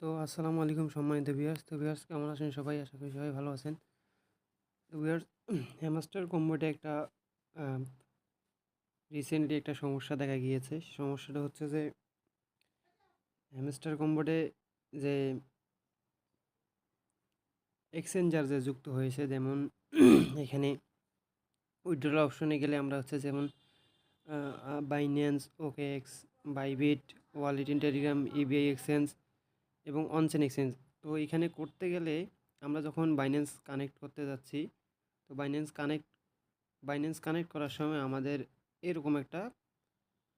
তো আসসালামু আলাইকুম সম্মানিত ভিউয়ার্স। তো ভিউয়ার্স কেমন আছেন সবাই? আশা করি সবাই ভালো আছেন। তো ভিউয়ার্স হ্যামস্টার কম্বোতে একটা রিসেন্টলি একটা সমস্যা দেখা গিয়েছে। সমস্যাটা হচ্ছে যে হ্যামস্টার কম্বোতে যে এক্সচেঞ্জার যে যুক্ত হয়েছে, যেমন এখানে উইথড্রল অপশনে গেলে আমরা হচ্ছে যেমন Binance, OKX, Bybit, wallet in Telegram, EBI exchange এবং অনচেন এক্সচেঞ্জ। তো এখানে করতে গেলে আমরা যখন বাইন্যান্স কানেক্ট করতে যাচ্ছি, তো বাইন্যান্স কানেক্ট করার সময় আমাদের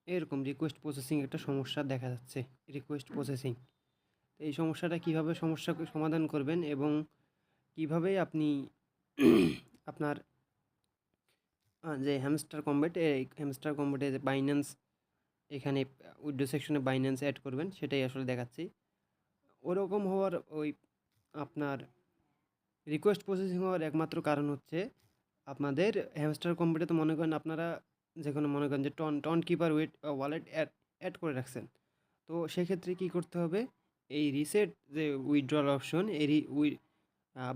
এরকম রিকোয়েস্ট প্রসেসিং একটা সমস্যা দেখা যাচ্ছে। রিকোয়েস্ট প্রসেসিং, তো এই সমস্যাটা কীভাবে সমস্যাকে সমাধান করবেন এবং কিভাবে আপনি আপনার যে হ্যামস্টার কম্বেটে যে বাইন্যান্স এখানে উইথড্র সেকশনে বাইন্যান্স অ্যাড করবেন, সেটাই আসলে দেখাচ্ছি। ওরকম হওয়ার আপনার রিকোয়েস্ট প্রসেসিং হওয়ার একমাত্র কারণ হচ্ছে আপনাদের হ্যামস্টার কম্পিউটারে তো মনে করেন আপনারা যেকোনো মনে করেন যে টন কিপার ওয়ালেট অ্যাড করে রাখছেন। তো সেক্ষেত্রে কী করতে হবে, এই রিসেট যে উইথড্রল অপশন,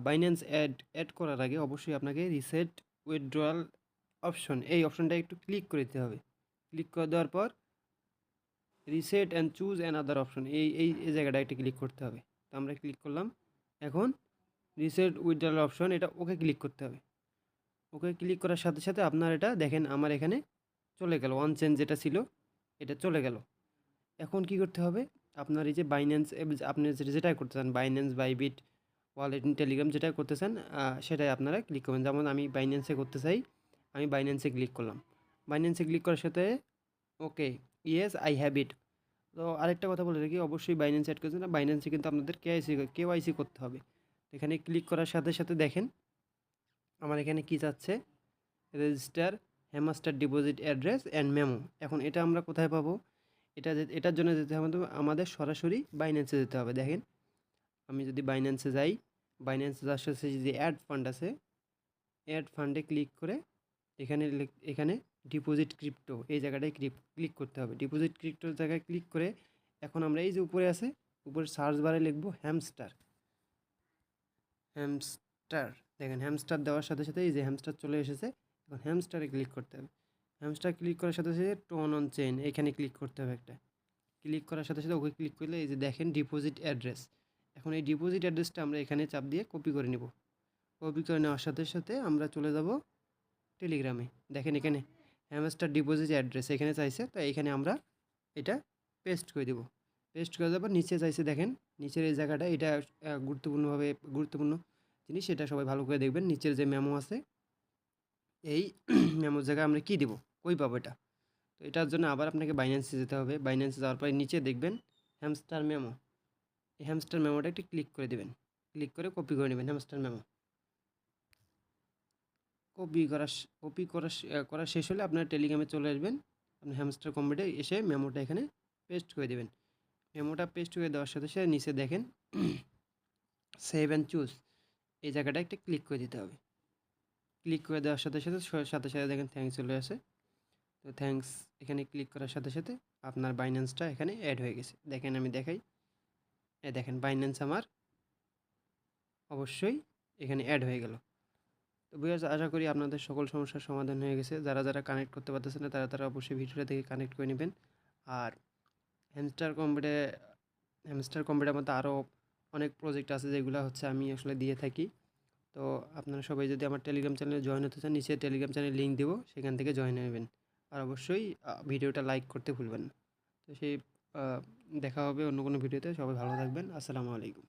বাইন্যান্স অ্যাড করার আগে অবশ্যই আপনাকে রিসেট উইথড্রল অপশন, এই অপশনটা একটু ক্লিক করে দিতে হবে। ক্লিক করে দেওয়ার পর reset and choose another option, এই জায়গাটা একটু ক্লিক করতে হবে। তো আমরা ক্লিক করলাম। এখন রিসেট উইথড্রল অপশন, এটা ওকে ক্লিক করতে হবে। ওকে ক্লিক করার সাথে সাথে আপনার এটা দেখেন আমার এখানে চলে গেল, অন চেঞ্জ যেটা ছিল এটা চলে গেল। এখন কি করতে হবে, আপনার এই যে বাইন্যান্স, আপনি যেটাই করতে চান, Binance, Bybit, wallet in Telegram যেটাই করতে চান, সেটাই আপনারা ক্লিক করবেন। যেমন আমি বাইন্যান্সে করতে চাই, আমি বাইন্যান্সে ক্লিক করলাম। বাইন্যান্সে ক্লিক করার সাথে ওকে, ইয়েস আই হ্যাভ ইট। তো আরেকটা কথা বলে রাখি, অবশ্যই বাইন্যান্স অ্যাড করছেন না, বাইন্যান্সে কিন্তু আপনাদের কেওয়াইসি করতে হবে। এখানে ক্লিক করার সাথে সাথে দেখেন আমার এখানে কী চাচ্ছে, register hamster deposit address and memo. এখন এটা আমরা কোথায় পাবো? এটার জন্য যেতে হবে আমাদের সরাসরি বাইন্যান্সে যেতে হবে। দেখেন আমি যদি বাইন্যান্সে যাই, বাইন্যান্সে যাওয়ার সাথে যে অ্যাড ফান্ড আছে, অ্যাড ফান্ডে ক্লিক করে এখানে ডিপোজিট ক্রিপ্টো, এই জায়গাটায় ক্লিক করতে হবে। ডিপোজিট ক্রিপ্টোর জায়গায় ক্লিক করে এখন আমরা এই যে উপরে আছে, উপরে সার্চ বারে লিখবো হ্যামস্টার। দেখেন হ্যামস্টার দেওয়ার সাথে সাথে এই যে হ্যামস্টার চলে এসেছে। এখন হ্যামস্টারে ক্লিক করতে হবে। হ্যামস্টার ক্লিক করার সাথে সাথে টোন অন চেইন এখানে ক্লিক করতে হবে একটা। ক্লিক করার সাথে সাথে ওকে ক্লিক করলে এই যে দেখেন ডিপোজিট অ্যাড্রেস। এখন এই ডিপোজিট অ্যাড্রেসটা আমরা এখানে চাপ দিয়ে কপি করে নেব। কপি করে নেওয়ার সাথে সাথে আমরা চলে যাব টেলিগ্রামে। দেখেন এখানে হ্যামস্টার ডিপোজিট অ্যাড্রেস এখানে চাইছে, তো এখানে আমরা এটা পেস্ট করে দেব। পেস্ট করে দেওয়ার পর নিচে চাইছে, দেখেন নিচের এই জায়গাটা, এটা গুরুত্বপূর্ণ জিনিস, সেটা সবাই ভালো করে দেখবেন। নিচের যে মেমো আছে, এই মেমোর জায়গায় আমরা কী দেবো, কই পাবো এটা? তো এটার জন্য আবার আপনাকে বাইন্যান্সে যেতে হবে। বাইন্যান্সে যাওয়ার পরে নিচে দেখবেন হ্যামস্টার মেমো, এই হ্যামস্টার মেমোটা একটু ক্লিক করে দেবেন। ক্লিক করে কপি করে নেবেন হ্যামস্টার মেমো। করা শেষ হলে আপনার টেলিগ্রামে চলে আসবেন। আপনি হ্যামস্টার কম্পিউটে এসে মেমোটা এখানে পেস্ট করে দেবেন। মেমোটা পেস্ট করে দেওয়ার সাথে সাথে নিচে দেখেন সেভ অ্যান্ড চুজ, এই জায়গাটা একটা ক্লিক করে দিতে হবে। ক্লিক করে দেওয়ার সাথে সাথে দেখেন থ্যাঙ্কস চলে আসে। তো থ্যাঙ্কস এখানে ক্লিক করার সাথে সাথে আপনার বাইন্যান্সটা এখানে অ্যাড হয়ে গেছে। দেখেন আমি দেখাই, দেখেন বাইন্যান্স আমার অবশ্যই এখানে অ্যাড হয়ে গেল। তো ভিউয়ার্স আশা করি আপনাদের সকল সমস্যার সমাধান হয়ে গেছে। যারা কানেক্ট করতে পারতেছে না তারা অবশ্যই ভিডিওটা দেখে কানেক্ট করে নেবেন। আর হ্যামস্টার কম্পিউটার মধ্যে আরও অনেক প্রজেক্ট আছে যেগুলো হচ্ছে আমি আসলে দিয়ে থাকি। তো আপনারা সবাই যদি আমার টেলিগ্রাম চ্যানেলে জয়েন হতে চান, নিচে টেলিগ্রাম চ্যানেল লিঙ্ক দেবো, সেখান থেকে জয়েন নেবেন। আর অবশ্যই ভিডিওটা লাইক করতে ভুলবেন না। তো দেখা হবে অন্য কোনো ভিডিওতে। সবাই ভালো থাকবেন। আসসালামু আলাইকুম।